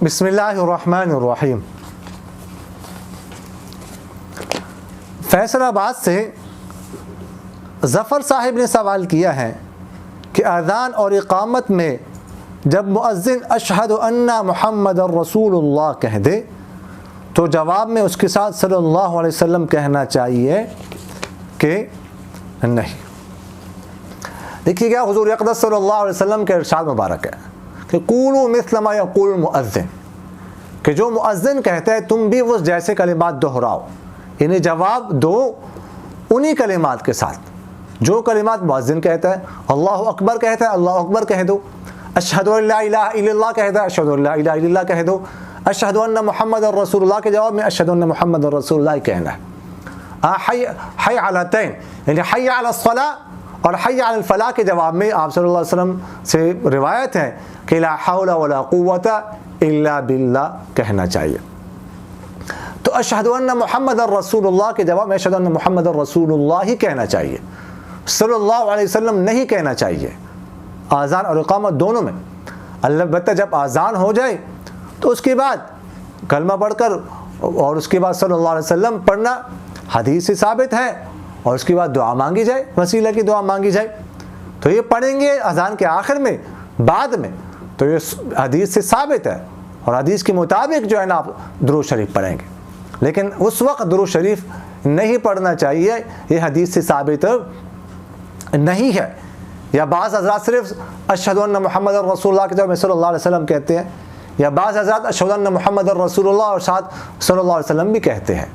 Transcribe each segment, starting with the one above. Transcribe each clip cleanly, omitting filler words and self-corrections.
بسم اللہ الرحمن الرحیم۔ فیصل آباد سے ظفر صاحب نے سوال کیا ہے کہ اذان اور اقامت میں جب مؤذن اشہد ان محمد الرسول اللہ کہہ دے تو جواب میں اس کے ساتھ صلی اللہ علیہ وسلم کہنا چاہیے کہ نہیں؟ دیکھیے گا حضور اقدس صلی اللہ علیہ وسلم کے ارشاد مبارک ہے کہ قولوا مثل ما یقول المؤذن، کہ جو مؤذن کہتا ہے تم بھی وہ جیسے کلمات دہراؤ، یعنی جواب دو انہی کلمات کے ساتھ جو کلمات مؤذن کہتا ہے۔ اللہ اکبر کہتا ہے اللہ اکبر کہہ دو، اشہد ان لا الہ الا اللہ کہتا ہے اشہد ان لا الہ الا اللہ کہہ دو، اشہد ان محمد الرسول اللہ کے جواب میں اشہد ان محمد الرسول اللہ کہنا ہے۔ حی علتین یعنی حی علی الصلاۃ اور حی علی الفلاح کے جواب میں آپ صلی اللہ علیہ وسلم سے روایت ہے کہ لا حول ولا قوت الا باللہ کہنا چاہیے۔ تو اشہد ان محمد الرسول اللہ کے جواب میں اشہد ان محمد الرسول اللہ ہی کہنا چاہیے، صلی اللہ علیہ وسلم نہیں کہنا چاہیے آذان اور اقامت دونوں میں۔ البتہ جب آذان ہو جائے تو اس کے بعد کلمہ پڑھ کر اور اس کے بعد صلی اللہ علیہ وسلم پڑھنا حدیث سے ثابت ہے، اور اس کے بعد دعا مانگی جائے، وسیلہ کی دعا مانگی جائے۔ تو یہ پڑھیں گے اذان کے آخر میں بعد میں، تو یہ حدیث سے ثابت ہے اور حدیث کے مطابق جو ہے نا آپ درود شریف پڑھیں گے، لیکن اس وقت درود شریف نہیں پڑھنا چاہیے، یہ حدیث سے ثابت نہیں ہے۔ یا بعض حضرات صرف اشہد ان محمد الرسول اللہ کے جواب میں صلی اللہ علیہ وسلم کہتے ہیں، یا بعض حضرات اشہد ان محمد الرسول اللہ اور ساتھ صلی اللہ علیہ وسلم بھی کہتے ہیں۔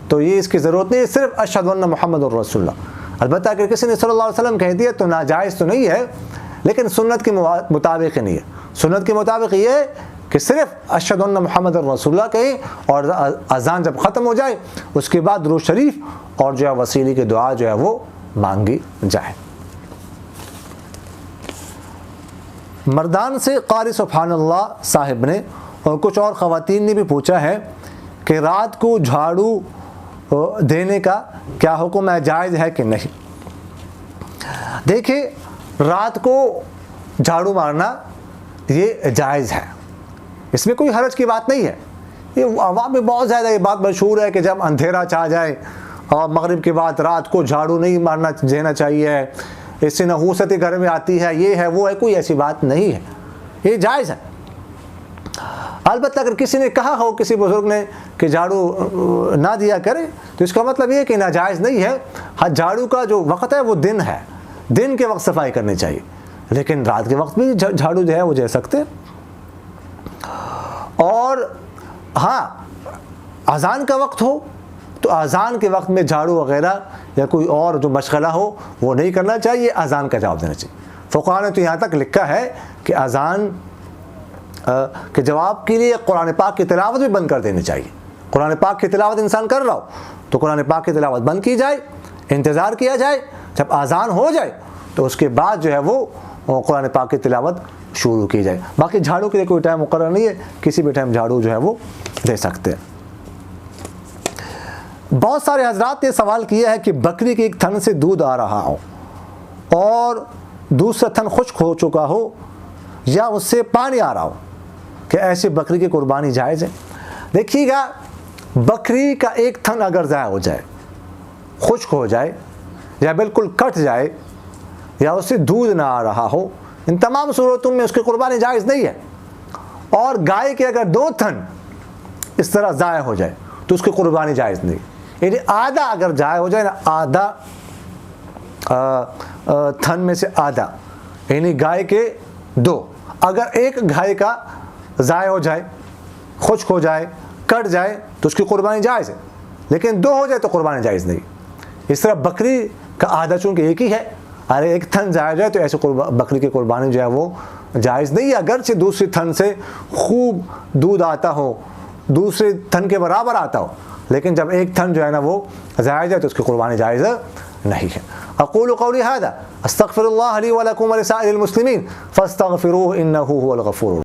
تو یہ اس کی ضرورت نہیں ہے، صرف اشہد ان محمد الرسول اللہ۔ البتہ اگر کسی نے صلی اللہ علیہ وسلم کہہ دیا تو ناجائز تو نہیں ہے، لیکن سنت کے مطابق نہیں ہے۔ سنت کے مطابق یہ ہے کہ صرف اشہد ان محمد الرسول اللہ کہیں، اور اذان جب ختم ہو جائے اس کے بعد درود شریف اور جو ہے وسیلے کی دعا جو ہے وہ مانگی جائے۔ مردان سے قاری سبحان اللہ صاحب نے اور کچھ اور خواتین نے بھی پوچھا ہے کہ رات کو جھاڑو دینے کا کیا حکم ہے، جائز ہے کہ نہیں؟ دیکھیں، رات کو جھاڑو مارنا یہ جائز ہے، اس میں کوئی حرج کی بات نہیں ہے۔ یہ عوام میں بہت زیادہ یہ بات مشہور ہے کہ جب اندھیرا چھا جائے اور مغرب کے بعد رات کو جھاڑو نہیں مارنا دینا چاہیے، اس سے نحوست گھر میں آتی ہے، یہ ہے وہ ہے، کوئی ایسی بات نہیں ہے، یہ جائز ہے۔ البتہ اگر کسی نے کہا ہو کسی بزرگ نے کہ جھاڑو نہ دیا کرے تو اس کا مطلب یہ کہ ناجائز نہیں ہے۔ ہاں، جھاڑو کا جو وقت ہے وہ دن ہے، دن کے وقت صفائی کرنی چاہیے، لیکن رات کے وقت بھی جھاڑو جو ہے وہ دے سکتے۔ اور ہاں، اذان کا وقت ہو تو اذان کے وقت میں جھاڑو وغیرہ یا کوئی اور جو مشغلہ ہو وہ نہیں کرنا چاہیے، اذان کا جواب دینا چاہیے۔ فقہاء نے تو یہاں تک لکھا ہے کہ اذان کے جواب کے لیے قرآن پاک کی تلاوت بھی بند کر دینی چاہیے۔ قرآن پاک کی تلاوت انسان کر رہا ہو تو قرآن پاک کی تلاوت بند کی جائے، انتظار کیا جائے، جب اذان ہو جائے تو اس کے بعد جو ہے وہ قرآن پاک کی تلاوت شروع کی جائے۔ باقی جھاڑو کے لیے کوئی ٹائم مقرر نہیں ہے، کسی بھی ٹائم جھاڑو جو ہے وہ دے سکتے ہیں۔ بہت سارے حضرات نے سوال کیا ہے کہ بکری کے ایک تھن سے دودھ آ رہا ہو اور دوسرا تھن خشک ہو چکا ہو یا اس سے پانی آ رہا ہو، کہ ایسے بکری کی قربانی جائز ہے؟ دیکھیے گا، بکری کا ایک تھن اگر ضائع ہو جائے، خشک ہو جائے یا بالکل کٹ جائے یا اس سے دودھ نہ آ رہا ہو، ان تمام صورتوں میں اس کی قربانی جائز نہیں ہے۔ اور گائے کے اگر دو تھن اس طرح ضائع ہو جائے تو اس کی قربانی جائز نہیں، یعنی آدھا اگر ضائع ہو جائے نا، آدھا تھن میں سے آدھا، یعنی گائے کے دو، اگر ایک گائے کا ضائع ہو جائے، خشک ہو جائے، کٹ جائے تو اس کی قربانی جائز ہے، لیکن دو ہو جائے تو قربانی جائز نہیں۔ اس طرح بکری کا آدھا چونکہ ایک ہی ہے، اگر ایک تھن ضائع ہو جائے تو ایسے بکری کی قربانی جو ہے وہ جائز نہیں ہے، اگرچہ دوسری تھن سے خوب دودھ آتا ہو، دوسرے تھن کے برابر آتا ہو، لیکن جب ایک تھن جو ہے نا وہ ضائع جائے تو اس کی قربانی جائز نہیں ہے۔ اقول قولی ھذا استغفر اللہ لی ولکم ولسائر المسلمین فاستغفروہ انہ ھو الغفور